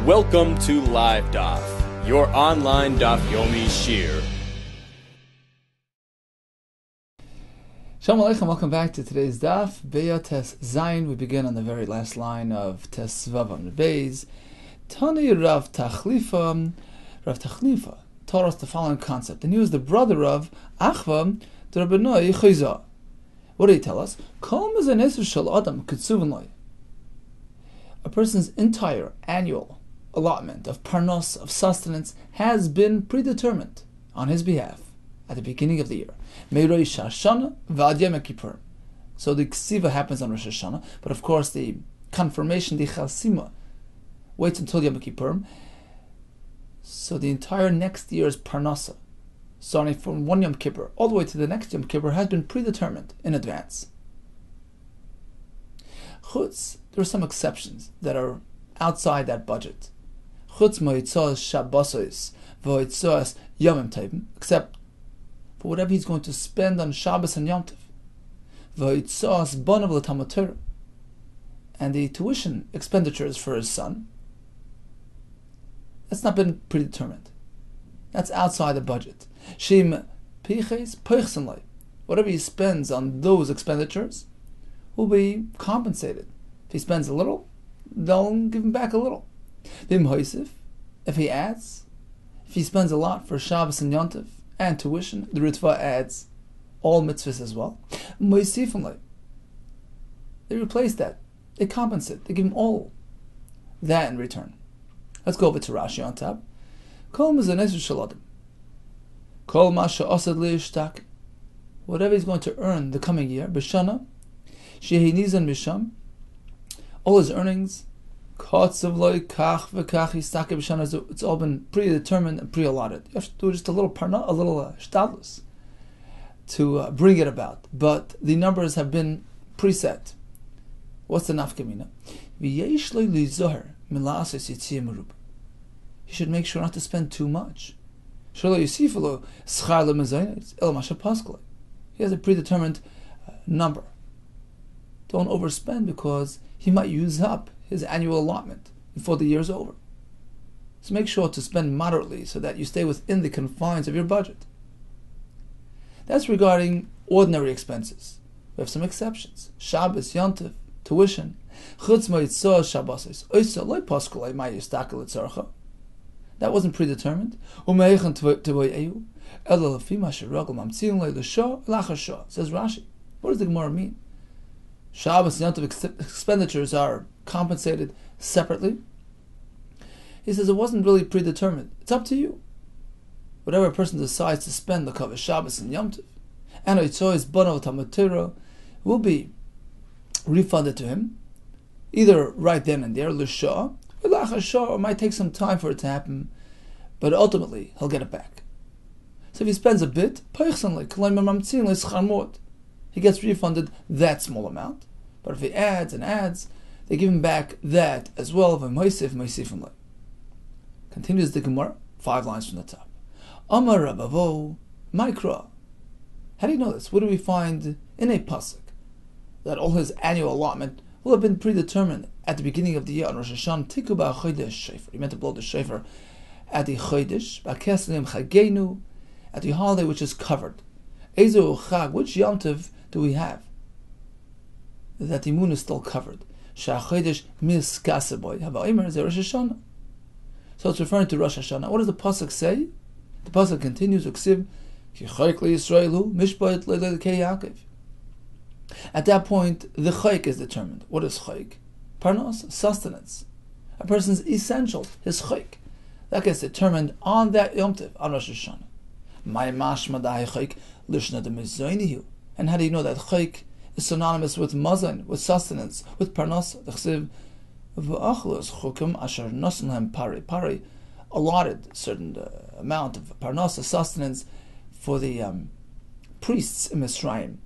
Welcome to Live Daf, your online Daf Yomi Shir. Shalom Aleichem, welcome back to today's Daf, Beya Tes Zayin. We begin on the very last line of Tes Vavam Beis. Tani Rav Tachlifa taught us the following concept, and he was the brother of Achva the Rabbanoi Chayza. What did he tell us? Kol mezanesu shel adam ketsuven loy. A person's entire annual allotment of parnos, of sustenance, has been predetermined on his behalf at the beginning of the year. Me'rosh Hashanah v'ad Yom Kippur. So the ksiva happens on Rosh Hashanah, but of course the confirmation, the chasima, waits until Yom Kippur. So the entire next year's parnasa, starting from one Yom Kippur all the way to the next Yom Kippur, has been predetermined in advance. Chutz, there are some exceptions that are outside that budget. Chutz mo'itzos shabbosos v'o'itzos yomim tovim, except for whatever he's going to spend on Shabbos and Yom Tov. V'o'itzos bonav l'talmud Torah, and the tuition expenditures for his son. That's not been predetermined. That's outside the budget. Shim piches poichsen loy, whatever he spends on those expenditures will be compensated. If he spends a little, they'll give him back a little. If he adds, if he spends a lot for Shabbos and Yom Tov and tuition, the Ritva adds all mitzvahs as well. They replace that. They compensate. They give him all that in return. Let's go over to Rashi on top. Kol mezanesu shel adam. Kol ma she'asad li'ishtak. Whatever he's going to earn the coming year, b'shana, shehi nizan misham, all his earnings, kotzav loy kach v'kach yistake b'shana, it's all been predetermined and pre-allotted. You have to do just a little parna, a little shtadlus to bring it about. But the numbers have been preset. What's the nafkamina? V'yesh loy lizoher mila'asos yitziyah merub. He should make sure not to spend too much. He has a predetermined number. Don't overspend because he might use up his annual allotment before the year's over. So make sure to spend moderately so that you stay within the confines of your budget. That's regarding ordinary expenses. We have some exceptions. Shabbos, Yom Tov, tuition. That wasn't predetermined. Says Rashi. What does the Gemara mean? Shabbos and Yom Tov expenditures are compensated separately. He says it wasn't really predetermined. It's up to you. Whatever a person decides to spend the cover Shabbos and Yom Tov, and Oitzois Bonav Talmud Torah will be refunded to him, either right then and there, l'shah, or it might take some time for it to happen, but ultimately he'll get it back. So if he spends a bit, he gets refunded that small amount. But if he adds and adds, they give him back that as well. Continues the Gemara, 5 lines from the top. Amar Rabavo Mikra. How do you know this? What do we find in a pasuk that all his annual allotment will have been predetermined at the beginning of the year on Rosh Hashanah? Tiku ba'chodesh shofar. He meant to blow the shofar at the chodesh, ba'keslim chagenu, at the holiday which is covered. Ezo chag, which Yom Tov do we have that the moon is still covered? Sha'chodesh miskaseboy. Hava'omer is Rosh Hashanah. So it's referring to Rosh Hashanah. What does the pasuk say? The pasuk continues, Uksiv ki chayk liYisraelu mishpat le'lekei Yaakov. At that point, the chayk is determined. What is chayk? Parnos, sustenance. A person's essentials, his chayk. That gets determined on that Yom Tov, on Rosh Hashanah. My mashma da'i chayk lishna de mezaynihu. And how do you know that chayk is synonymous with mazon, with sustenance, with parnos? The chsiv v'achlos chukim asher nosen lahem pari allotted certain amount of parnos, sustenance, for the priests in Mitzrayim.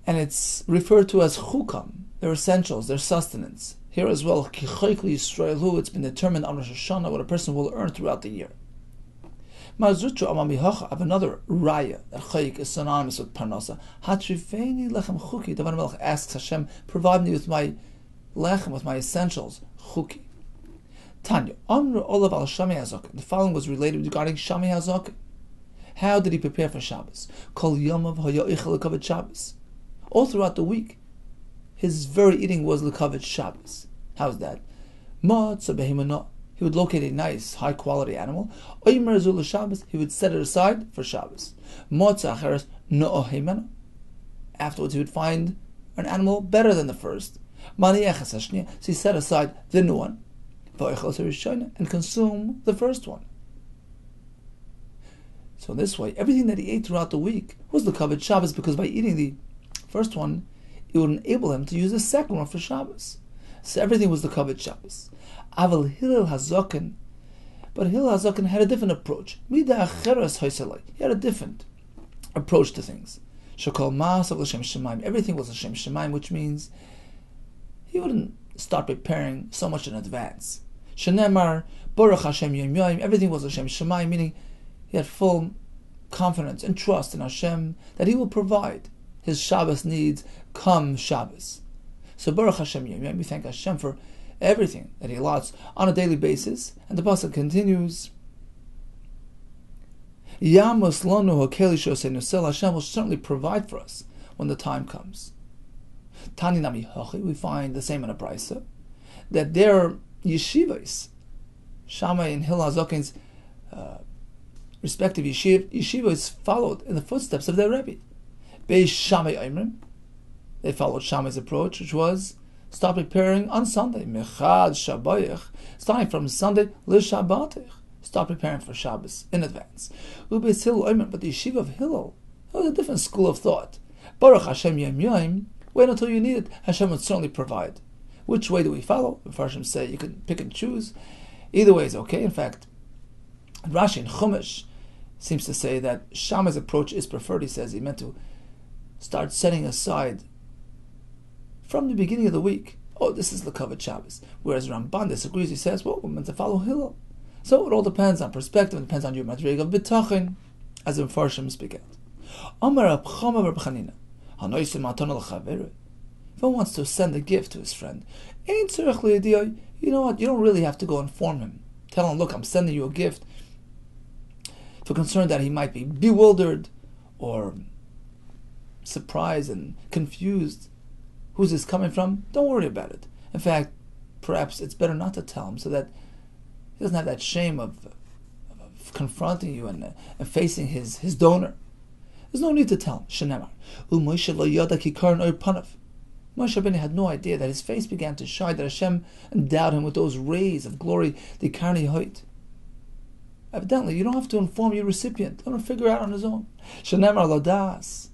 And it's referred to as chukam, their essentials, their sustenance. Here as well, ki chayk liYisraelu, it's been determined on Rosh Hashanah what a person will earn throughout the year. Ma'azutru amamihacha, I have another raya that chayk is synonymous with parnasa. Hatrifeni lechem chuki. David Melech asks Hashem, provide me with my lechem, with my essentials, chuki. Tanya, Amr Olav al Shami HaZaken. The following was related regarding Shami HaZaken. How did he prepare for Shabbos? Kol Yomav Haya Ichel L'Kavod Shabbos. All throughout the week, his very eating was L'Kavod Shabbos. How's that? Matzah Behemana. He would locate a nice, high-quality animal. Oymer Zul Shabbos. He would set it aside for Shabbos. Matzah Acheres No'o Heimana. Afterwards, he would find an animal better than the first. Maniachas Hashniya. So he set aside the new one. And consume the first one. So this way, everything that he ate throughout the week was the L'Kavod Shabbos, because by eating the first one, it would enable him to use the second one for Shabbos. So everything was the L'Kavod Shabbos. Aval Hillel HaZaken, but Hillel HaZaken had a different approach. Mida Acheres Hoiselai. He had a different approach to things. Shekol Ma'asav L'Shem Shemaim. Everything was L'Shem Shemaim, which means he wouldn't start preparing so much in advance. Shenemar Baruch Hashem Yom Yom. Everything was L'Shem Shemaim, meaning he had full confidence and trust in Hashem that He will provide his Shabbos needs come Shabbos. So Baruch Hashem Yom Yom, we thank Hashem for everything that He allots on a daily basis. And the pasuk continues, Yamos Lanu Hakeli Shosei Nusel. Hashem will certainly provide for us when the time comes. Tani Nami Hachi, we find the same in a Beitzah, that their yeshivas, Shammai and Hillel HaZaken's respective yeshivas followed in the footsteps of their Rebbe. Beis Shammai Oimrim, they followed Shammai's approach, which was start preparing on Sunday. Mechad Shabbayach, starting from Sunday L'Shabbatich, start preparing for Shabbos in advance. Ubeis Hillel Oimrim, but the yeshiva of Hillel, that was a different school of thought. Baruch Hashem Yom Yom, wait until you need it. Hashem would certainly provide. Which way do we follow? The Farshim say you can pick and choose. Either way is okay. In fact, Rashi in Chumash seems to say that Shammai's approach is preferred. He says he meant to start setting aside from the beginning of the week. Oh, this is L'Kavod Shabbos. Whereas Ramban disagrees. He says, well, we're meant to follow Hillel. So it all depends on perspective. It depends on your madrig of bitachin, as the Farshim speak out. Amar Rab Chama Rab Chanina. If one wants to send a gift to his friend, you know what? You don't really have to go inform him. Tell him, look, I'm sending you a gift. If you're concerned that he might be bewildered or surprised and confused, who's this coming from? Don't worry about it. In fact, perhaps it's better not to tell him so that he doesn't have that shame of confronting you and facing his donor. There's no need to tell him. Shenemar. Moshe Rabbeinu had no idea that his face began to shine, that Hashem endowed him with those rays of glory, the Karni Hoyt. Evidently, you don't have to inform your recipient. Let him figure it out on his own. Shenemar Lodas.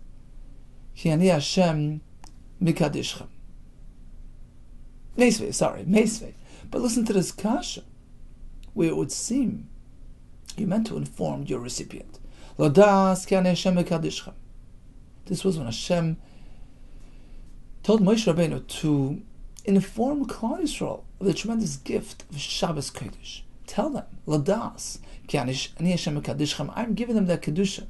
Ki ani Hashem mikadishchem. Meisvei. But listen to this kasha, where it would seem you meant to inform your recipient. Lodas ki ani Hashem mikadishchem. This was when Hashem told Moshe Rabbeinu to inform Klal Yisrael of the tremendous gift of Shabbos Kodesh. Tell them, Ladas, ki ani Hashem mekadishchem, I'm giving them that kedusha.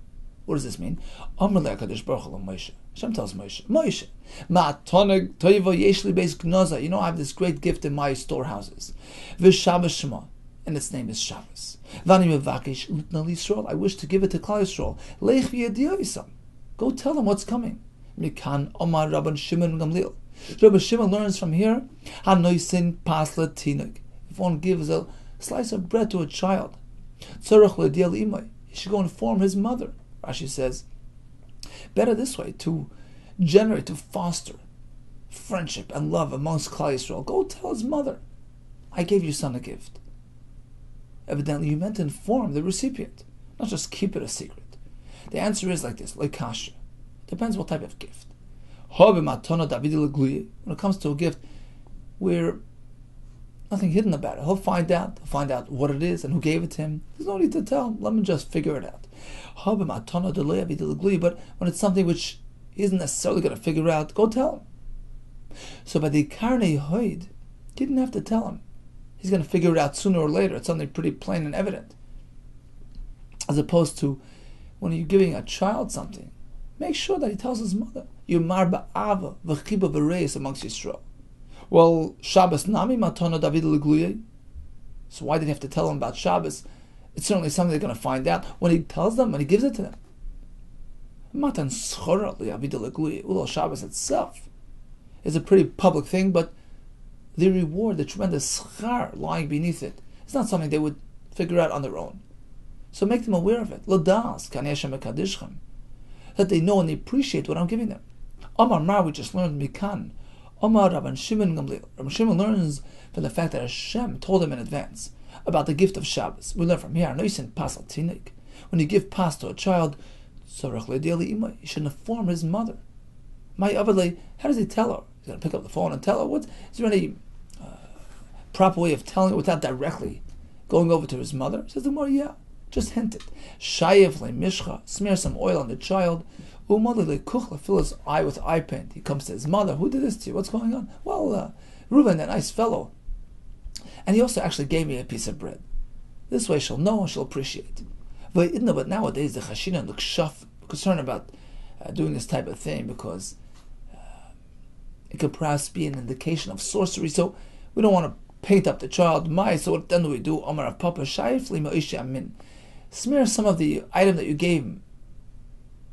What does this mean? Amar le'akadosh baruch hu Moshe. Hashem tells Moshe, ma'atoneg toivo yesh li beis gnoza. You know, I have this great gift in my storehouses. V'Shabbos Shema, and its name is Shabbos. V'ani mevakish l'tna Yisrael. I wish to give it to Klal Yisrael. Leich v'yediyavisam. Go tell them what's coming. Mikan Omar Rabban Shimon Gamliel. Rabbi Shimon learns from here, Hanoisin pasla tinug. If one gives a slice of bread to a child, tzarech l'diel imay, he should go inform his mother. Rashi says, better this way, to generate, to foster friendship and love amongst Klal Yisrael. Go tell his mother, I gave your son a gift. Evidently, you meant to inform the recipient, not just keep it a secret. The answer is like this, like kasha. Depends what type of gift. When it comes to a gift where nothing hidden about it, he'll find out what it is and who gave it to him. There's no need to tell him. Let him just figure it out. But when it's something which he isn't necessarily going to figure out, go tell him. So by the Karnei Hoid, you didn't have to tell him. He's going to figure it out sooner or later. It's something pretty plain and evident. As opposed to when you're giving a child something, make sure that he tells his mother. Yomar ba'ava v'chiba v'reis amongst Yisrael. Well, Shabbos nami matana David l'gluyei. So why did he have to tell them about Shabbos? It's certainly something they're going to find out when he tells them, when he gives it to them. Matan schora li'avida legluya. Ulal Shabbos itself is a pretty public thing, but the reward, the tremendous schar lying beneath it, is not something they would figure out on their own. So make them aware of it. L'das kan Hashem mekadishchem, that they know and they appreciate what I'm giving them. Amar Mar, we just learned mikan. Amar Rabban Shimon Gamliel. Rabban Shimon learns from the fact that Hashem told him in advance about the gift of Shabbos. We learn from here, noisin pas al tinik. When you give pas to a child, you should inform his mother. My avadle, how does he tell her? He's going to pick up the phone and tell her? Is there any proper way of telling her without directly going over to his mother? Says the Gemara, yeah, just hint it. Shayev le mishcha, smear some oil on the child. Umali le kuchla, fill his eye with eye paint. He comes to his mother. Who did this to you? What's going on? Well, Reuben, that nice fellow. And he also actually gave me a piece of bread. This way she'll know and she'll appreciate. But nowadays the chashina and the kshaf concerned about doing this type of thing because it could perhaps be an indication of sorcery. So we don't want to paint up the child. So what then do we do? Omar of Papa Shaifli Ma'isha Amin. Smear some of the item that you gave him.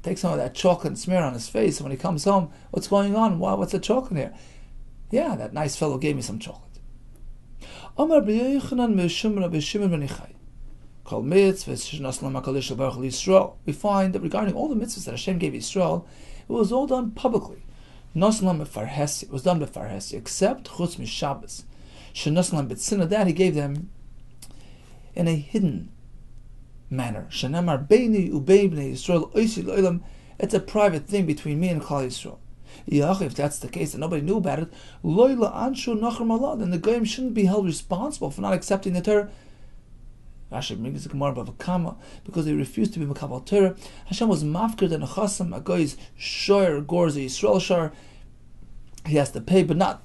Take some of that chocolate and smear it on his face. And when he comes home, what's going on? Wow, what's the chocolate here? Yeah, that nice fellow gave me some chocolate. Omar B'Yochanan Me'Shim Rabbi Shimon Ben Yochai. Called mitzvahs. We find that regarding all the mitzvahs that Hashem gave Yisrael, it was all done publicly. It was done b'farhesi, except chutz mishabbos. Shenaslam b'tzina, that he gave them in a hidden manner. Shenamar beini ubein bnei Yisrael oisi lo'olam. It's a private thing between me and Klal Yisrael. If that's the case and nobody knew about it, lo'ila anshu nachar malad, then the goyim shouldn't be held responsible for not accepting the Torah. Rashi brings the Gemara above a comma because they refused to be Makabal Torah. Hashem was mafkir than a chasam, a guy's shoyer, gores, a Yisrael shar. He has to pay, but not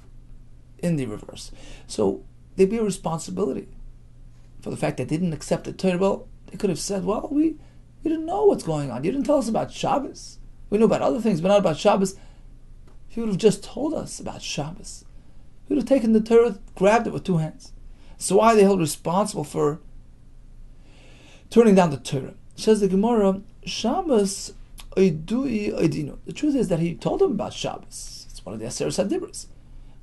in the reverse. So there'd be a responsibility for the fact that they didn't accept the Torah. Well, they could have said, well, we didn't know what's going on. You didn't tell us about Shabbos. We knew about other things, but not about Shabbos. If you would have just told us about Shabbos, we would have taken the Torah, grabbed it with two hands. So why are they held responsible for turning down the Torah? Says the Gemara, Shabbos oidui oidinu. The truth is that he told them about Shabbos. It's one of the Aseres HaDibros.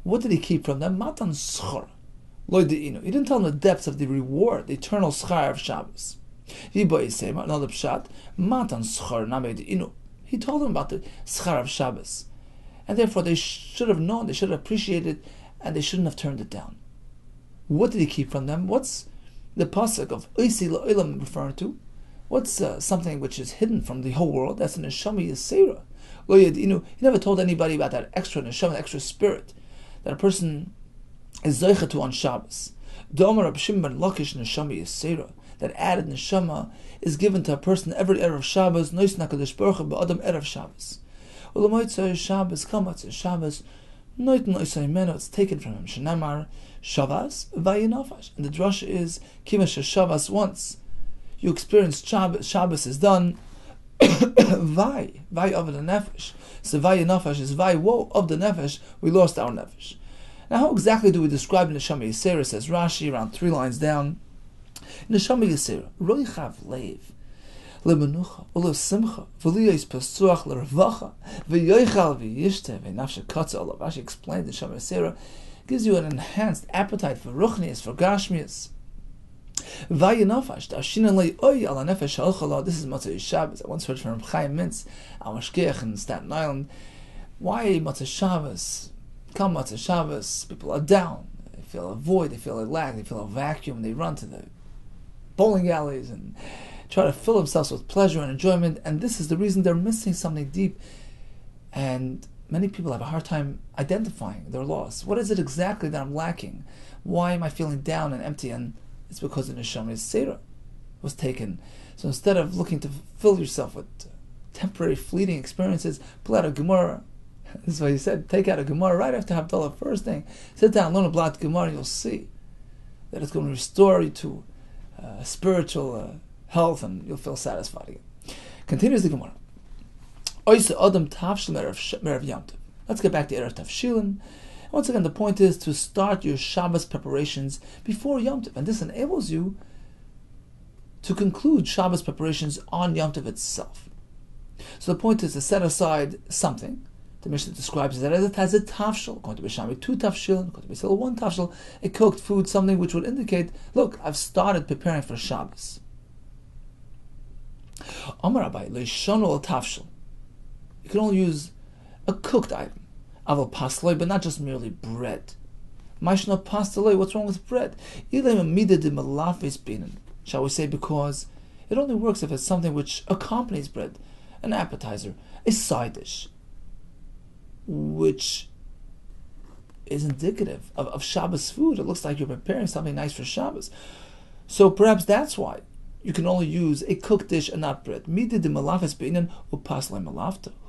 What did he keep from them? Matan schor loideinu. He didn't tell them the depths of the reward, the eternal schar of Shabbos. Another pshat, Matan schor namedeinu. He told them about the schar of Shabbos, and therefore they should have known, they should have appreciated, and they shouldn't have turned it down. What did he keep from them? What's the pasuk of Oisi La'olam referring to? What's something which is hidden from the whole world? That's an neshama yisera. He never told anybody about that extra neshama, extra spirit that a person is zoicha to on Shabbos. Domer Reb Shimon ben Lakish neshama yisera. That added neshama is given to a person every erev Shabbos. Nois nakadosh baruch hu ba'adam erev Shabbos. Ulamoitzah Shabbos, kamatzah Shabbos. Noit noisay meno. It's taken from him. Shenamar Shabbos vayinafash. And the drasha is kimash Shabbos once you experienced Shabbos is done. Vai of the nefesh. So vayinafash is vai woe of the nefesh. We lost our nefesh. Now, how exactly do we describe neshama yisera? Says Rashi around 3 lines down. Neshama yisera roichav leiv lemenucha ulo simcha v'liyos pasuach l'ravacha v'yoichal v'yishtev v'nafshe katza olav. Rashi explained neshama yisera gives you an enhanced appetite for ruchnius, for gashmius. Vayinafash da'ashina le'oy ala nefesh ha'ochala. This is Matzah Shabbos. I once heard from Chaim Mintz, our mashgiach in Staten Island. Why Matzah Shabbos? Come Matzah Shabbos, people are down. They feel a void, they feel a lack, they feel a vacuum. They run to the bowling alleys and try to fill themselves with pleasure and enjoyment. And this is the reason they're missing something deep. And many people have a hard time identifying their loss. What is it exactly that I'm lacking? Why am I feeling down and empty? And it's because the neshama yisera was taken. So instead of looking to fill yourself with temporary, fleeting experiences, pull out a Gemara. This is why he said, take out a Gemara right after Havdalah, first thing. Sit down, learn a blot Gemara, and you'll see that it's going to restore you to spiritual health, and you'll feel satisfied again. Continues the Gemara. Let's get back to Erev Tavshilin. Once again, the point is to start your Shabbos preparations before Yom Tov, and this enables you to conclude Shabbos preparations on Yom Tov itself. So the point is to set aside something. The Mishnah describes that as it has a tafshil, according to Bishami 2 tafshil, according to Beitzah 1 tafshil, a cooked food, something which would indicate, look, I've started preparing for Shabbos. Amar Rabbi Leishono tafshil. You can only use a cooked item. Aval pasloi, but not just merely bread. Maishna pasloi, what's wrong with bread? Shall we say because it only works if it's something which accompanies bread, an appetizer, a side dish, which is indicative of Shabbos food. It looks like you're preparing something nice for Shabbos. So perhaps that's why you can only use a cooked dish and not bread. Who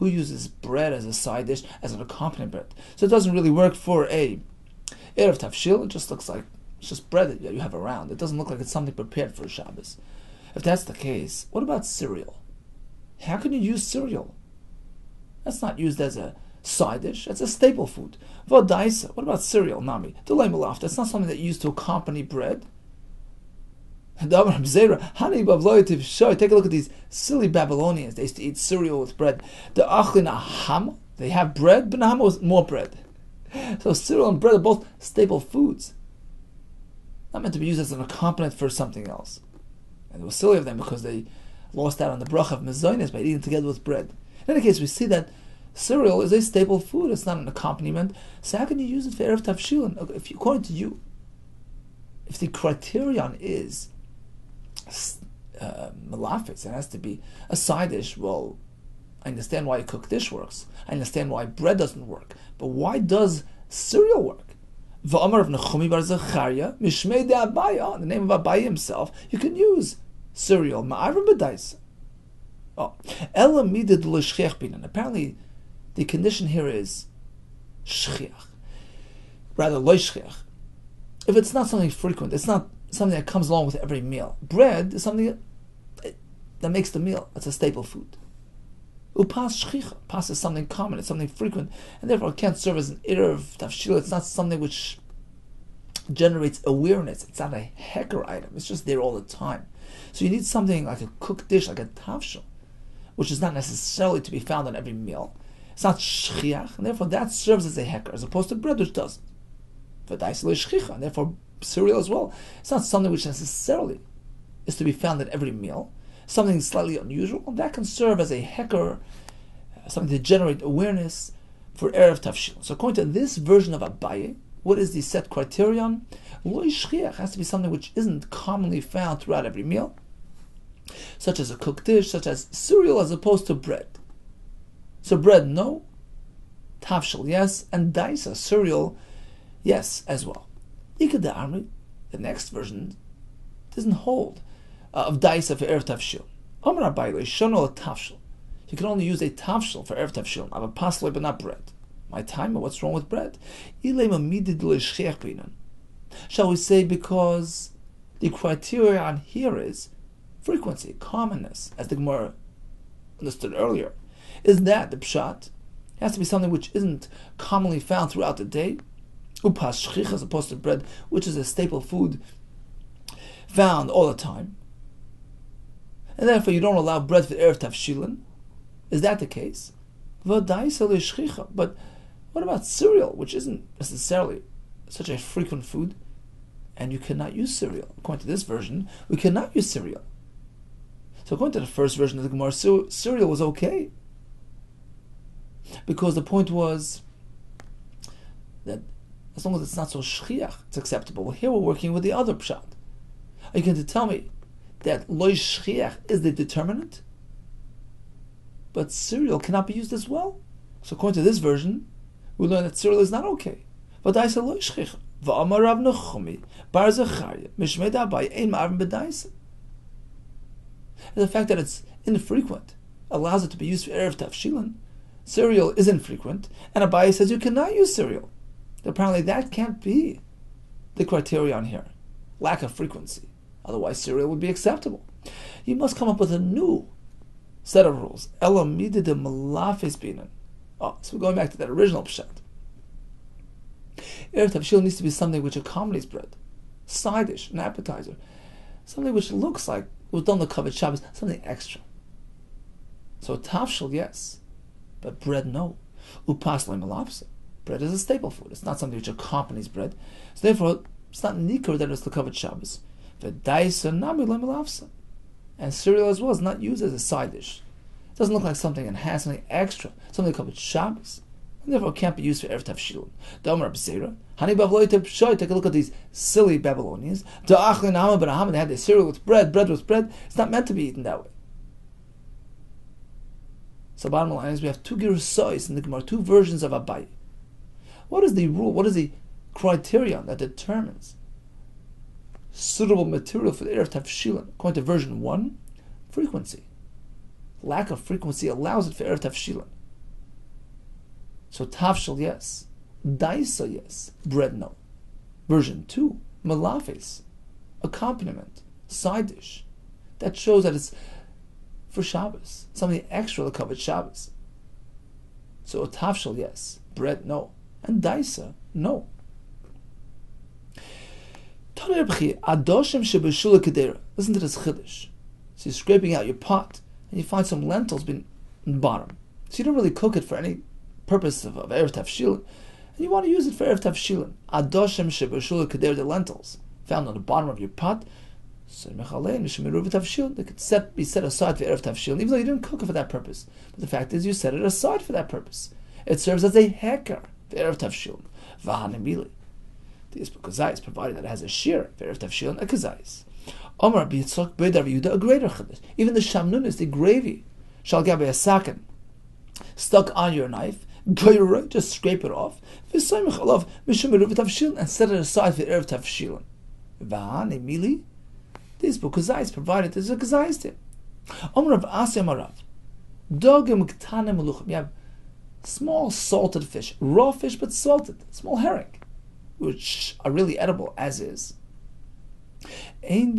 uses bread as a side dish, as an accompaniment bread? So it doesn't really work for a Erev Tafshil. It just looks like it's just bread that you have around. It doesn't look like it's something prepared for Shabbos. If that's the case, what about cereal? How can you use cereal? That's not used as a side dish. It's a staple food. Vodaisa. What about cereal? Nami. That's not something that you use to accompany bread. Take a look at these silly Babylonians. They used to eat cereal with bread. They have bread, but Nahama was more bread. So cereal and bread are both staple foods, not meant to be used as an accompaniment for something else. And it was silly of them because they lost out on the bracha of mezonos by eating together with bread. In any case, we see that cereal is a staple food. It's not an accompaniment. So how can you use it for Erev Tavshilin? If according to you, if the criterion is malafis, it has to be a side dish. Well, I understand why a cooked dish works. I understand why bread doesn't work. But why does cereal work? V'amar of Nechumi bar Zechariah, Mishmei de Abaya, in the name of Abaya himself, you can use cereal. Ma'arvim b'daisa. Oh, Ela midid l'shchiach binan. Apparently, the condition here is shchiach, rather lo shchiach. If it's not something frequent, it's not something that comes along with every meal. Bread is something that makes the meal. It's a staple food. Upas shchicha. Pas is something common, it's something frequent, and therefore it can't serve as an erev tafshil. It's not something which generates awareness. It's not a hecker item. It's just there all the time. So you need something like a cooked dish, like a tafshil, which is not necessarily to be found on every meal. It's not shchiach, and therefore that serves as a hecker, as opposed to bread, which doesn't. And therefore cereal as well. It's not something which necessarily is to be found at every meal. Something slightly unusual, that can serve as a hecker, something to generate awareness for Erev Tavshil. So according to this version of Abaye, what is the set criterion? Lo shchiach has to be something which isn't commonly found throughout every meal, such as a cooked dish, such as cereal as opposed to bread. So bread, no. Tavshil, yes. And daisa, cereal, yes, as well. Ikeda Amri, the next version, doesn't hold of daisa for Erev Tavshil. Amar Abaye shono tavshil. You can only use a tavshil for Erev Tavshil. I have a pasloi, but not bread. My time, what's wrong with bread? Shall we say because the criterion here is frequency, commonness, as the Gemara understood earlier. Is that the pshat? It has to be something which isn't commonly found throughout the day. Upas shchich, as opposed to bread, which is a staple food found all the time. And therefore you don't allow bread for Erev Tavshilin. Is that the case? But what about cereal, which isn't necessarily such a frequent food, and you cannot use cereal? According to this version, we cannot use cereal. So according to the first version of the Gemara, cereal was okay, because the point was that as long as it's not so shchiach, it's acceptable. Well, here we're working with the other pshat. Are you going to tell me that lo shchiach is the determinant, but cereal cannot be used as well? So according to this version, we learn that cereal is not okay. But I say lo shchiach. V'amar Rav Nechumi bar Zechariah mishmei d'Abaye ein ma'arvin b'daisa. And the fact that it's infrequent allows it to be used for Erev Tavshilin. Cereal is infrequent, and Abaye says you cannot use cereal. Apparently that can't be the criterion here. Lack of frequency. Otherwise cereal would be acceptable. You must come up with a new set of rules. Ela midid malafis binan. Oh, so we're going back to that original pshat. Erev Tavshilin needs to be something which accompanies bread, side dish, an appetizer, something which looks like it was done the covered Shabbos, something extra. So tafshil, yes, but bread, no. Upas malapsa. Bread is a staple food. It's not something which accompanies bread. So therefore, it's not nikar that it's the covered Shabbos. V'daisa nami malapsa. And cereal as well is not used as a side dish. It doesn't look like something enhanced, something extra, something covered Shabbos. And therefore, it can't be used for Erev Tavshilin. Da'omar B'seira. Hani bavloite pshoy. Take a look at these silly Babylonians. Da'achlin hama b'nahama. They had their cereal with bread with bread. It's not meant to be eaten that way. So bottom line is we have two girusois in the Gemara, two versions of Abaye. What is the rule? What is the criterion that determines suitable material for the Erev Tavshilin? According to version 1, frequency. Lack of frequency allows it for Erev Tavshilin. So tafshil, yes. Daisa, yes. Bread, no. Version 2, malafes, accompaniment, side dish. That shows that it's for Shabbos, something extra to cover Shabbos. So tafshil, yes. Bread, no. And daisa, no. Listen to this chiddush. So you're scraping out your pot, and you find some lentils in the bottom. So you don't really cook it for any purpose of Erev Tavshilin, and you want to use it for Erev Tavshilin. Adoshem shebeshula keder, the lentils found on the bottom of your pot, they could be set aside for Erev Tavshilin, even though you didn't cook it for that purpose. But the fact is, you set it aside for that purpose. It serves as a heker for Erev Tavshilin. Vahanemili. This kazais, provided that it has a shear for Erev Tavshilin, a kazais. Omar Beitzah Rabbi Yehuda, a greater chiddush. Even the shamnunis, the gravy, shall gabe a sakin, stuck on your knife, just scrape it off, and set it aside for Erev Tavshilin. V'hanimili, this kazais, provided there's a kazais there. Omar Rav Asya Marav, dogim ktanim meluchim. You have small salted fish, raw fish but salted, small herring, which are really edible as is. If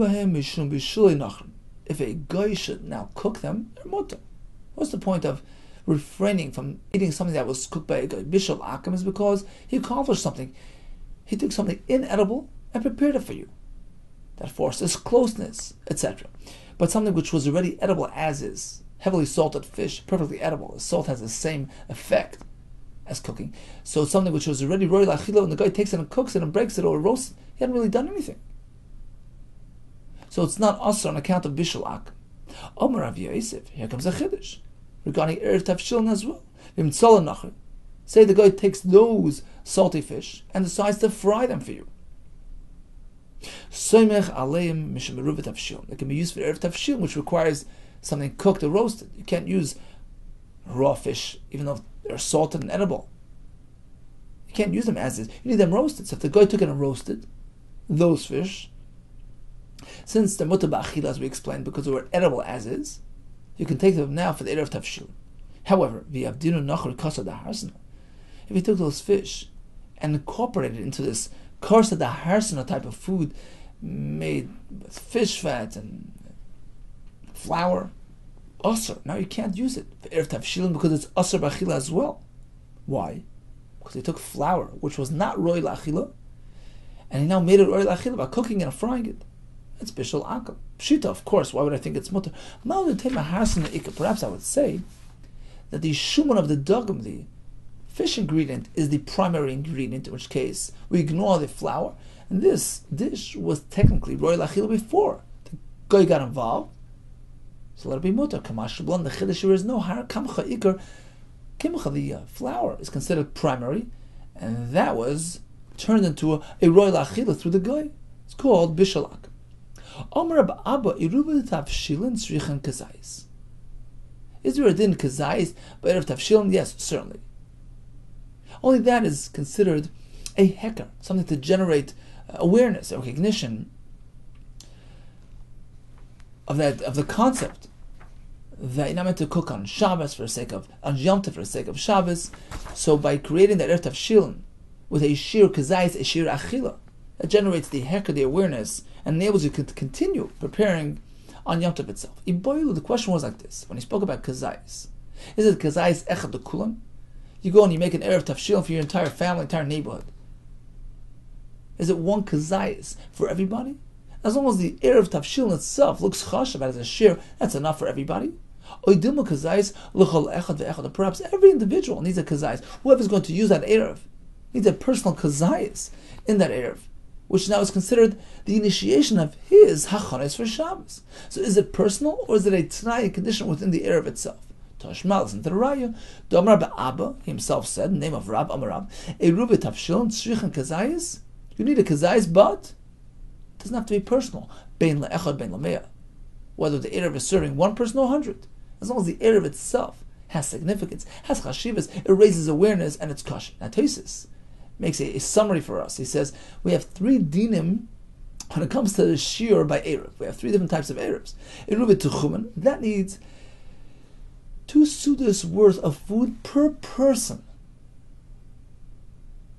a guy should now cook them, they're mutter. What's the point of refraining from eating something that was cooked by a guy? Bishul Akim is because he accomplished something. He took something inedible and prepared it for you. That forces closeness, etc. But something which was already edible as is, heavily salted fish, perfectly edible. The salt has the same effect as cooking. So something which was already roy lachilo, and the guy takes it and cooks it and breaks it or roasts it, he hadn't really done anything. So it's not usher on account of bishul akim. Omer Rav Yosef, here comes a chiddush regarding Erev Tavshilin as well. Say the guy takes those salty fish and decides to fry them for you. Soymech aleim mishum meruvet Tavshilin. It can be used for Erev Tavshilin, which requires something cooked or roasted. You can't use raw fish, even though they're salted and edible. You can't use them as is. You need them roasted. So if the guy took it and roasted those fish, since they're mutar ba'achila, as we explained, because they were edible as is, you can take them now for the Erev Tavshilin. However, v'yavdinu nachar kasa daharsana. If you took those fish and incorporated into this kasa daharsana type of food made with fish fat and flour, asr. Now you can't use it for Erev Tavshilin because it's asr b'achila as well. Why? Because he took flour, which was not roy la'achila, and he now made it roy la'achila by cooking it and frying it. It's bishul akum. Pshita, of course. Why would I think it's mutter? Perhaps I would say that the shuman of the dogam, the fish ingredient, is the primary ingredient, in which case we ignore the flour. And this dish was technically roy la'achila before the guy got involved. So let it be mutter. Kamash blon. The chiddush is no har kamcha ikar kimcha. The flour is considered primary, and that was turned into a roy la'achila through the guy. It's called bishul akum. Omer Abba iruba tavshilin tzrichen kazais. Is there a din kazais but Erev Tavshilin? Yes, certainly. Only that is considered a heker, something to generate awareness, recognition of the concept that you're not meant to cook on Shabbos for the sake of, on Yom Tov for the sake of Shabbos. So by creating that Erev Tavshilin with a shir kazais, a shir achila, that generates the heker, the awareness, and enables you to continue preparing on Yom Tov itself. The question was like this, when he spoke about kazais. Is it kazais echad kulam? You go and you make an Erev Tavshilin for your entire family, entire neighborhood. Is it one kazayis for everybody? As long as the Erev Tafshilin itself looks chashav as a shir, that's enough for everybody. Or perhaps every individual needs a kazayis. Whoever's going to use that Erev needs a personal kazayis in that Erev, which now is considered the initiation of his hachanes for Shabbos. So is it personal, or is it a t'nai condition within the Erev itself? Tashma, listen to the Raya. Domar Abba himself said, in the name of Rab Amarab, Eruv Tafshilin tzrichan kazayis. You need a kazayis, but it doesn't have to be personal. Bein le'echad, bein le'mea. Whether the Erev is serving one person or 100. As long as the Erev itself has significance, has chashivas, it raises awareness, and it's kosher. Now Tosfos makes a summary for us. He says, we have 3 dinim when it comes to the shiur by Erev. We have 3 different types of Erevs. Eruv Techumen, that needs 2 sudas worth of food per person.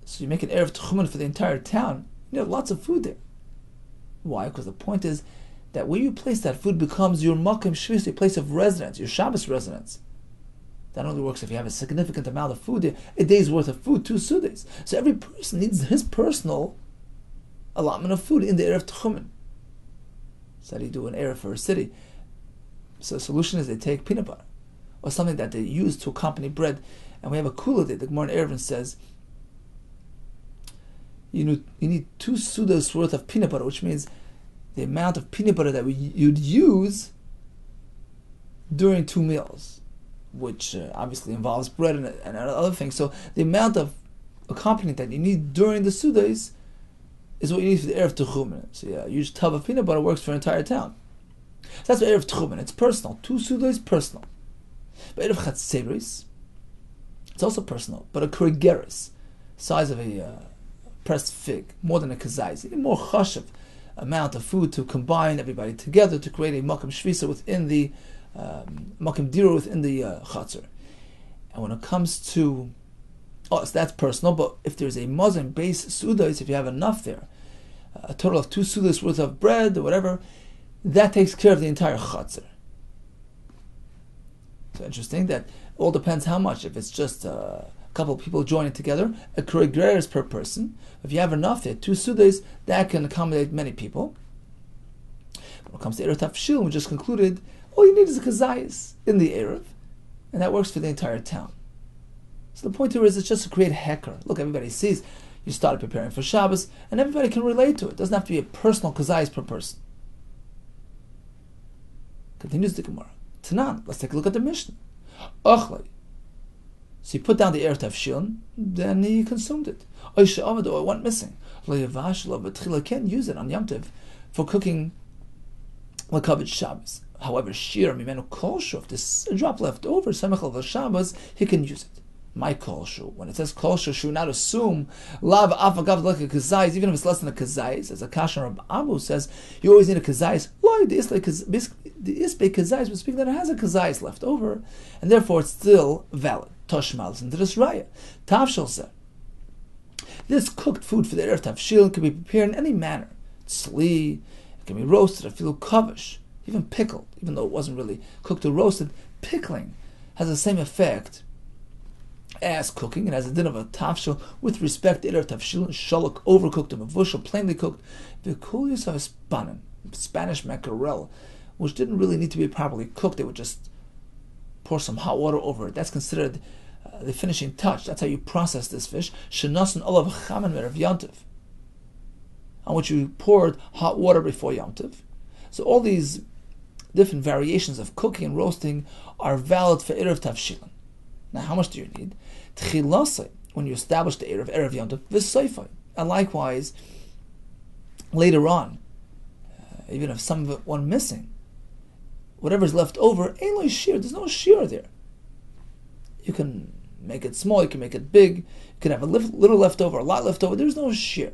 So you make an Erev Techumen for the entire town, you have lots of food there. Why? Because the point is that where you place that food becomes your makom shvis, your place of residence, your Shabbos residence. That only works if you have a significant amount of food there, a day's worth of food, 2 sudas. So every person needs his personal allotment of food in the Erev Techumen. So how do you do an Erev for a city? So the solution is they take peanut butter, or something that they use to accompany bread, and we have a kula there. The Gemara in Erevin says, you need 2 sudas worth of peanut butter, which means the amount of peanut butter that you'd use during 2 meals, which obviously involves bread and other things. So the amount of accompaniment that you need during the sudas is what you need for the Erev Techumen. So yeah, a huge tub of peanut butter works for an entire town. So that's what Erev Techumen. It's personal. 2 sudas, personal. But Erev Chatzeris, it's also personal. But a kurigeris, size of a pressed fig, more than a kazayis. You need more chashav amount of food to combine everybody together to create a makom shvisa within the makom dira within the chatzar. And when it comes to, so that's personal. But if there's a mazon base sudas, if you have enough there, a total of 2 sudas worth of bread or whatever, that takes care of the entire chatzar. So interesting that all depends how much. If it's just a couple of people joining together, a kurigrer is per person. If you have enough there, 2 sudas, that can accommodate many people. When it comes to Erev Tafshil, we just concluded, all you need is a kazayis in the Erev, and that works for the entire town. So the point here is it's just to create a hecker. Look, everybody sees you started preparing for Shabbos, and everybody can relate to it. It doesn't have to be a personal kazayis per person. Continues the Gemara. Tanan, let's take a look at the Mishnah. Ochlei. So you put down the Erev Tafshilin, then he consumed it. Or it went missing. Can't use it on Yom Tov for cooking Lakavit Shabbos. However, Shir Mimenu Kolshu, if there's a drop left over, Semechel Shabbos, he can use it. My Kolshu. When it says Kolshu, should not assume Lav Afagav like a Kazais, even if it's less than a Kazais. As a Kashan Rabbi Abu says, you always need a Kazais. The Isbe Kazais would speak that it has a Kazais left over, and therefore it's still valid. Toshmal, listen to this Raya. Tavshil said, this cooked food for the Erev Tafshil can be prepared in any manner. Tzli, it can be roasted, afilu kavish, even pickled, even though it wasn't really cooked or roasted. Pickling has the same effect as cooking. It has a din of a tafshil with respect to Erev Tafshil, shalok, overcooked, or mavushal, plainly cooked. The coolest of Spanish mackerel, which didn't really need to be properly cooked. They would just pour some hot water over it. That's considered the finishing touch. That's how you process this fish. Shenasan olav chaman merav yantiv, on which you poured hot water before Yom Tov. So all these different variations of cooking and roasting are valid for Erev Tafshilin. Now, how much do you need? Tchilasei, when you establish the Erev Yom Tov, v'seifai. And likewise, later on, even if some of it went missing, whatever's left over, ain't no shear. There's no shear there. You can make it small, you can make it big, you can have a little left over, a lot left over. There's no shear.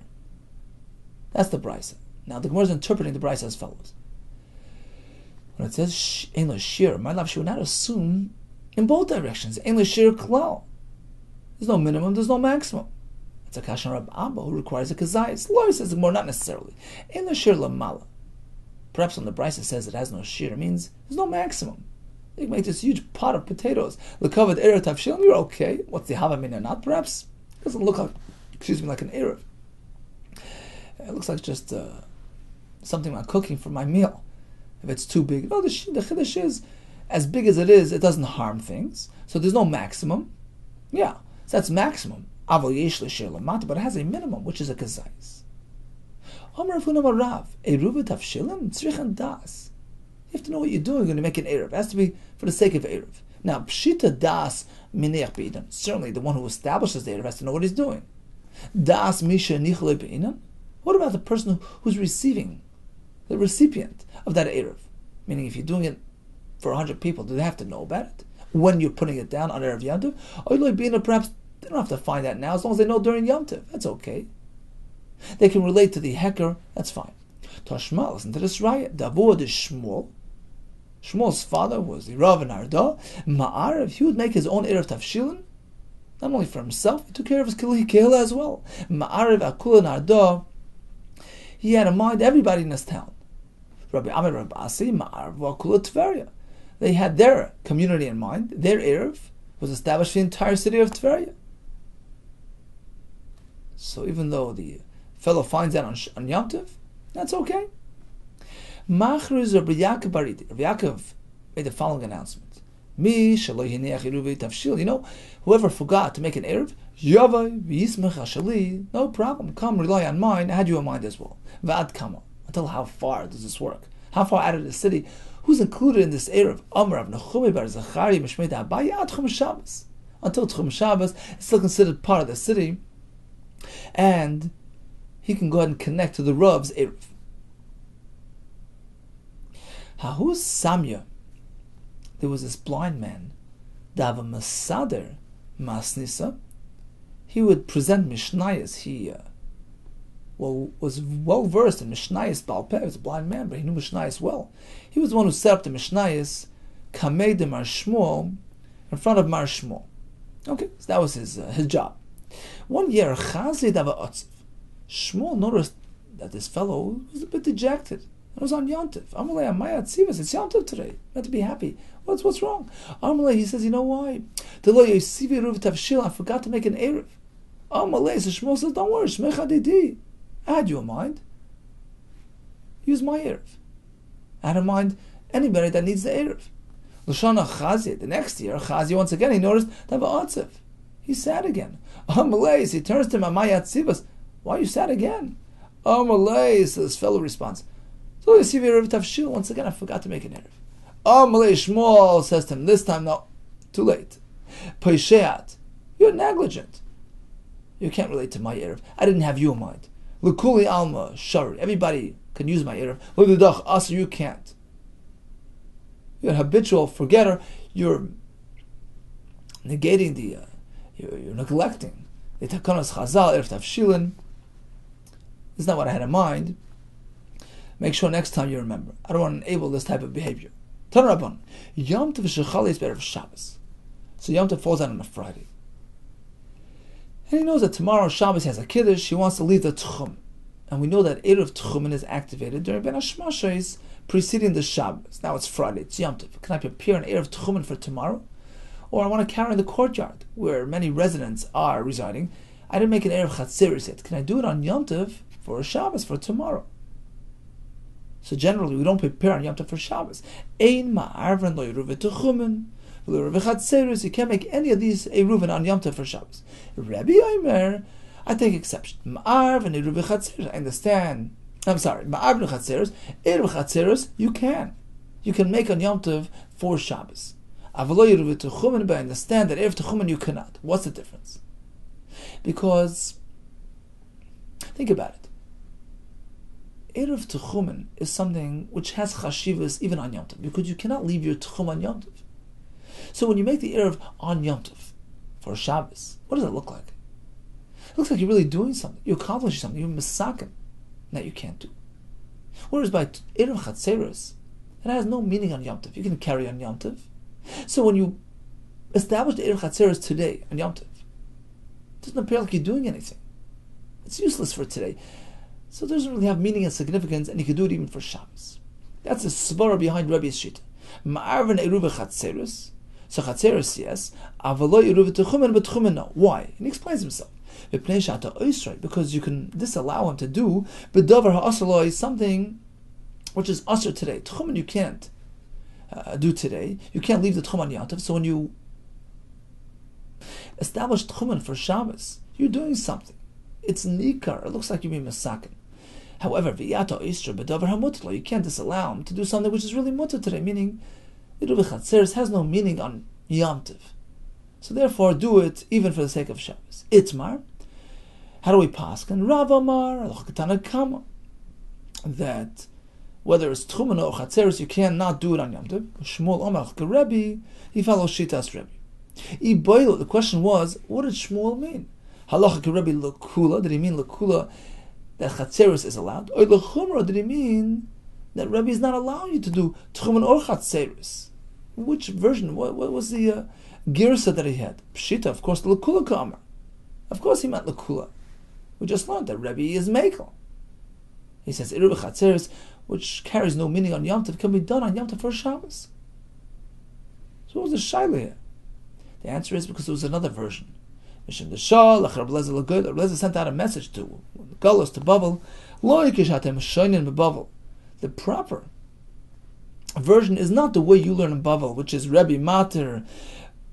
That's the Beitzah. Now the Gemara is interpreting the Beitzah as follows. When it says ain't no shear, my love, she would not assume in both directions. Ain't no shear klal. There's no minimum, there's no maximum. It's a kashan Rabbi Abba who requires a kazayis. Lawyer says the Gemara, not necessarily. Ain't no shear lamala. Perhaps when the Beitzah says it has no shear, it means there's no maximum. You can make this huge pot of potatoes. The covered Erev Tafshil, you're okay. What's the Hava Min or not? Perhaps it doesn't look like, like an Erev. It looks like just something I'm cooking for my meal. If it's too big, no, the chiddush is, as big as it is, it doesn't harm things. So there's no maximum. Yeah, so that's maximum. But it has a minimum, which is a kazais. You have to know what you're doing when you make an Erev. It has to be for the sake of Erev. Now, Pshita Das Mineach Be'inan. Certainly the one who establishes the Erev has to know what he's doing. Das Misha Nichle Be'inan. What about the person who's receiving, the recipient of that Erev? Meaning, if you're doing it for 100 people, do they have to know about it? When you're putting it down on Erev Yom Tov? Or Be'inan, perhaps they don't have to find that now, as long as they know during Yom Tov. That's okay. They can relate to the Heker, that's fine. Tashma, listen to this raya. Davor de Shmuel. Shmuel's father was the Rav and Arda. Ma'arev, he would make his own Erev Tavshilin, not only for himself, he took care of his Kehillah as well. Ma'arev Akula and Arda, he had in mind everybody in his town. Rabbi Amir Rabbi Asi, Ma'arev Akula Tveria. They had their community in mind. Their Erev was established for the entire city of Tveria. So even though the fellow finds out on Yom Tov, that's okay. Machriz Rabbi Yaakov Baridi. Rabbi Yaakov made the following announcement. You know, whoever forgot to make an Erev, no problem. Come rely on mine. I had you in mind as well. Va'ad kama. Until how far does this work? How far out of the city? Who's included in this Erev? Amar of Nechumi bar Zachari Mishmei Abaye ad Chum Shabbos. Until Chum Shabbos, it's still considered part of the city, and he can go ahead and connect to the Rav's Erev. Hahu Samya. There was this blind man, Dava Masader Masnisa. He would present Mishnayos. He was well versed in Mishnayos Balpeh. He was a blind man, but he knew Mishnayos well. He was the one who set up the Mishnayos Kamei de Mar Shmuel in front of Mar Shmuel. Okay, so that was his job. One year, Chazi Dava Otziv. Shmuel noticed that this fellow was a bit dejected. It was on Yom Tov. Amalei Amayat Sivas. It's Yom Tov today. You have to be happy. What's wrong? Amalei, he says, you know why? I forgot to make an Erev. Amalei, so Shmuel says, don't worry. Shmecha Didi. I had you in mind. Use my Erev. I had in mind anybody that needs the Erev. L'shana Chazi. The next year, Chazi once again, he noticed Dava Otziv. He's sad again. Amalei, he turns to him, Amayat Sivas. Why are you sad again? Amalei, so this fellow responds, so you see Erev Tavshil, once again I forgot to make an Erev. Amalei Shmuel says to him, this time no, too late. Paisheat, you're negligent. You can't relate to my Erev. I didn't have you in mind. L'kuli alma shari, everybody can use my Erev. L'dach asa, you can't. You're a habitual forgetter. You're negating you're neglecting the takanas chazal Erev Tavshilin. This is not what I had in mind. Make sure next time you remember. I don't want to enable this type of behavior. Tanarabon. Yom Tov Shechali is better for Shabbos. So Yom Tov falls out on a Friday. And he knows that tomorrow Shabbos has a Kiddush. He wants to leave the Tchum. And we know that Erev Tchumen is activated during Ben HaShmashos preceding the Shabbos. Now it's Friday. It's Yom Tov. Can I prepare an Erev Tchumen for tomorrow? Or I want to carry in the courtyard where many residents are residing. I didn't make an Erev Chatzeris yet. Can I do it on Yom Tov for a Shabbos for tomorrow? So generally, we don't prepare on Yom Tov for Shabbos. Ein ma'arvan lo yeruv techumen, lo yeruv chatzeros. You can't make any of these eruven on Yom Tov for Shabbos. Rabbi Omer, I take exception. Ma'arvan yeruv chatzeros. I understand. I'm sorry. Ma'arvan chatzeros, eruv chatzeros. You can make on Yom Tov for Shabbos. Avalo yeruv techumen, but I understand that eruv techumen you cannot. What's the difference? Because think about it. Erev Techumen is something which has chashivas even on Yom Tov, because you cannot leave your Techum on Yom Tov. So when you make the Erev on Yom Tov for Shabbos, what does it look like? It looks like you're really doing something. You're accomplishing something. You're misakim that you can't do. Whereas by Erev Chatzeros, it has no meaning on Yom Tov. You can carry on Yom Tov. So when you establish the Erev Chatzeros today on Yom Tov, it doesn't appear like you're doing anything. It's useless for today. So it doesn't really have meaning and significance, and you can do it even for Shabbos. That's the svara behind Rabbi's shita. Ma'arvan eruv chatzeros. So chatzeros, yes. Avalo eruv techumen, but techumen no. Why? And he explains himself. Because you can disallow him to do something which is usher today. Tchumen you can't do today. You can't leave the tchum on Yom Tov. So when you establish tchumen for Shabbos, you're doing something. It's nikar. It looks like you're being masakin. However, you can't disallow him to do something which is really mutter today, meaning has no meaning on Yom Tov. So therefore, do it even for the sake of Shabbos. Itmar. How do we paskin? Rav Amar Kama, that whether it's tchumen or chatzeres, you cannot do it on Yom Tov. Shmuel Amar Rebbe, he follows shitas Rebbe. The question was, what did Shmuel mean? Halacha Rebbe lekula. Did he mean lekula that chatzeres is allowed? Or lechumra? Did he mean that Rebbe is not allowing you to do tchumen or chatzeres? Which version? What was the girsa that he had? Pshita, of course, lekula kamar. Of course, he meant lekula. We just learned that Rebbe is mekel. He says iru chatzeres, which carries no meaning on Yom Tov, can be done on Yom Tov for Shabbos. So what was the shaila here? The answer is because there was another version. Mishim the Shah, Rabbi Yehuda sent out a message to Gullus, to Bavel, the proper version is not the way you learn in Bavel, which is Rebbe Mater,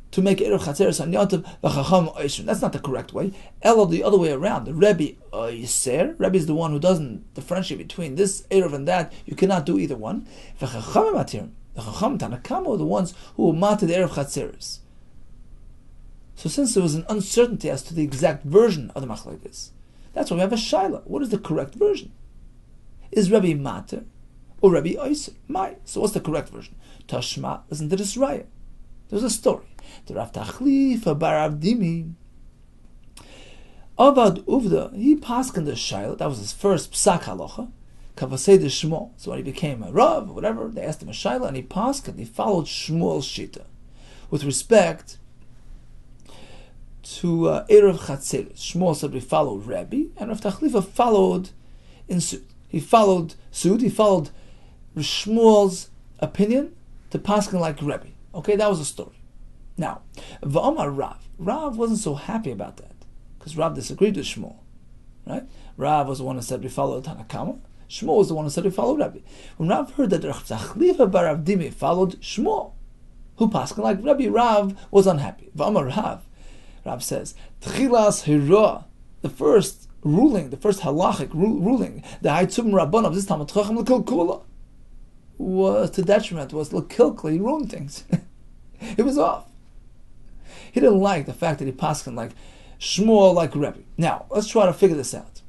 to make Erev Chatzeres on Yom Tov, v'chacham oisrin. That's not the correct way. Elo, the other way around. The Rebbe Oiser, Rebbe is the one who doesn't differentiate between this Erev and that. You cannot do either one. V'chacham matir. The Chacham Tanakama are the ones who will matir the Erev Chatzeres. So since there was an uncertainty as to the exact version of the machlekes, that's why we have a shaila. What is the correct version? Is Rebbe Mater or Rebbe Oiser? Mai. So what's the correct version? Tashma, listen to this raya. There's a story. The Rav Tachlifa bar Avdimi Avad Uvda, he paskened the shaila. That was his first psak halacha. Kavasei de Shmuel. So when he became a Rav, or whatever, they asked him a shaila, and he paskened. He followed Shmuel's shita with respect to Erev Chatzeres. Shmuel said we follow Rebbe, and Rav Tachlifa followed in suit. He followed Shmuel's opinion to pasken like Rebbe. Okay, that was the story. Now, V'omar Rav wasn't so happy about that, because Rav disagreed with Shmuel. Right? Rav was the one who said we follow Tanakama. Shmuel was the one who said we follow Rebbe. When Rav heard that Rav Tachlifa bar Avdimi followed Shmuel, who pasken like Rebbe, Rav was unhappy. V'omar Rav says, Tchilas Hira, the first ruling, the first halachic ruling, the Haitzum Rabban of this Talmud Chacham L'Kilkula, was to detriment, was L'Kilkula, he ruined things. It was off. He didn't like the fact that he paskin like Shmuel, like Rebbe. Now, let's try to figure this out.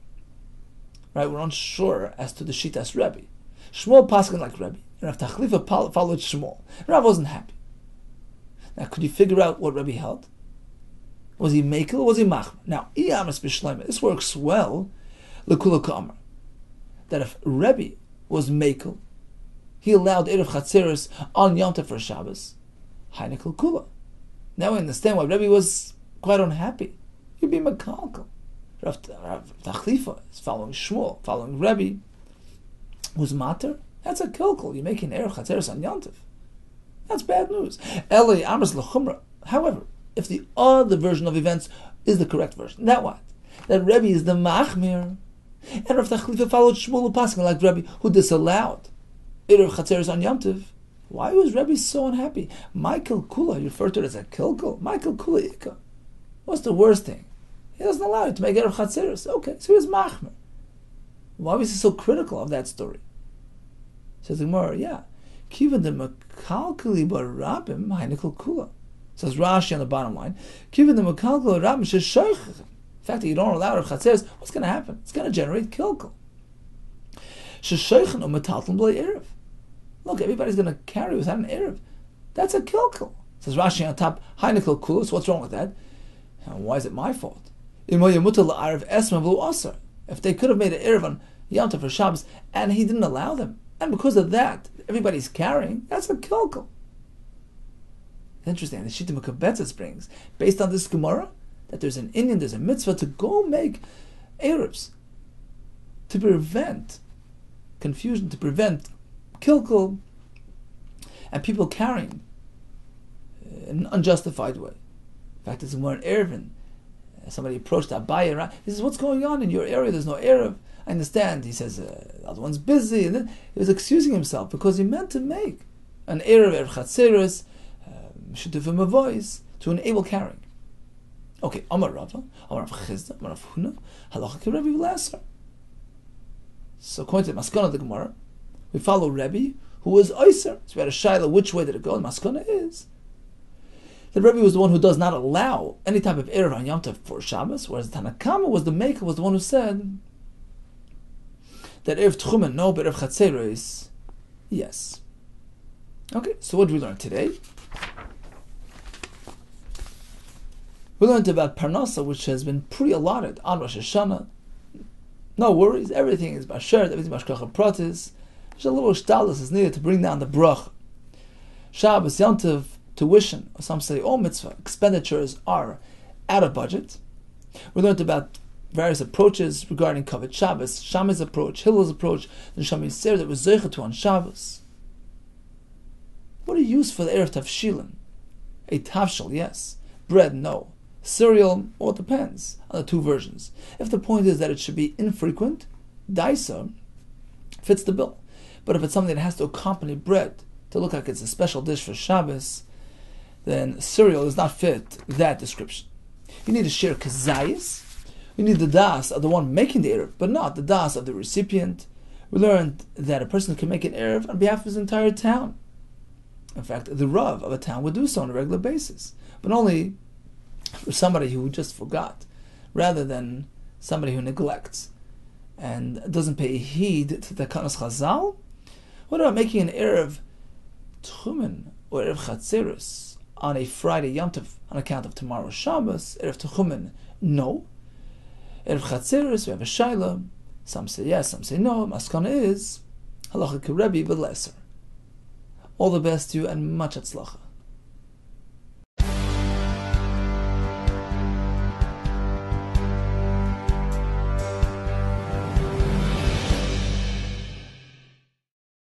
Right, we're unsure as to the Shitas Rebbe. Shmuel paskin like Rebbe, and Rav Tachlifa followed Shmuel. Rav wasn't happy. Now, could you figure out what Rebbe held? Was he mekel or was he machmer? Now, this works well, l'kula ka'amar, that if Rebbe was mekel, he allowed Erev Chatzeres on Yom Tov for Shabbos, hainik l'kula. Now we understand why Rebbe was quite unhappy. He'd be mekalkel. Rav Tachlifa is following Shmuel, following Rebbe, who's mater. That's a kilkel. You're making Erev Chatzeres on Yom Tov. That's bad news. Eloi amras l'chumra. However, if the other version of events is the correct version, that what? That Rebbe is the machmir, and Rav Tachlifa followed Shmuel Paskin like Rebbe, who disallowed Erev Chatzeres on Yom Tov. Why was Rebbe so unhappy? Michael Kula, you refer to it as a kilkel. Michael Kula Ika. What's the worst thing? He doesn't allow you to make Erev Chatzeres. Okay, so he was machmir. Why was he so critical of that story? Says the Gemara, yeah. Kiva de mekalkeli barabim hainikal kula. Says Rashi on the bottom line. Kiva de mekalkeli barabim sheshoichim. The fact that you don't allow Erev Chatzeres, what's going to happen? It's going to generate kilkel. Sheshoichim o metalton b'lei erev. Look, everybody's going to carry without an erev. That's a kilkel. Says Rashi on top, hainikal kula. So what's wrong with that? And why is it my fault? If they could have made an erev on Yom Tov for Shabbos and he didn't allow them, and because of that, everybody's carrying, that's a kilkel. Interesting. The Shita Mekabetzes brings, based on this Gemara, that there's an Indian, there's a mitzvah to go make erevs to prevent confusion, to prevent kilkel and people carrying in an unjustified way. In fact, it's more an erevin Somebody approached Abaye, right? He says, what's going on in your area? There's no Erev. I understand. He says, the other one's busy. And then he was excusing himself because he meant to make an Erev Chatzeres, Shutufim a voice, to enable carrying. Okay, Amar Rava, Amar Rav Chizda, Amar Rav Huna, Halacha ke Rebbe V'Lasar. So according to the Maskana of the Gemara, we follow Rebbe, who was Oyser. So we had a Shaila, which way did it go? The Maskana is the Rebbe was the one who does not allow any type of Erev on Yom Tov for Shabbos, whereas the Tanakama was the maker, was the one who said that Erev Tchumen, no, but Erev Chatzeres, yes. Okay, so what did we learn today? We learned about Parnasa, which has been pre-allotted on Rosh Hashanah. No worries, everything is Basher, everything is Bashkacha Pratis. Just a little shtalis is needed to bring down the brach. Shabbos, Yom Tov, tuition, or some say all mitzvah expenditures are out of budget. We learned about various approaches regarding Kavod Shabbos, Shammai's approach, Hillel's approach, and Shammai Ser that was Zeicha to on Shabbos. What do you use for the Erev Tavshilin? A tavshil, yes. Bread, no. Cereal, well, it depends on the two versions. If the point is that it should be infrequent, daisa fits the bill. But if it's something that has to accompany bread to look like it's a special dish for Shabbos, then cereal does not fit that description. You need to share kazayis. You need the das of the one making the erev, but not the das of the recipient. We learned that a person can make an erev on behalf of his entire town. In fact, the rav of a town would do so on a regular basis, but only for somebody who just forgot, rather than somebody who neglects and doesn't pay heed to the kanas chazal. What about making an erev tchumen or erev chatzeres on a Friday Yom Tov on account of tomorrow's Shabbos? Erev tchumen, no. Erev chatzeres, we have a shaila. Some say yes, some say no. Maskana is halacha ke Rebbe V'Lasar. All the best to you and much atzlacha.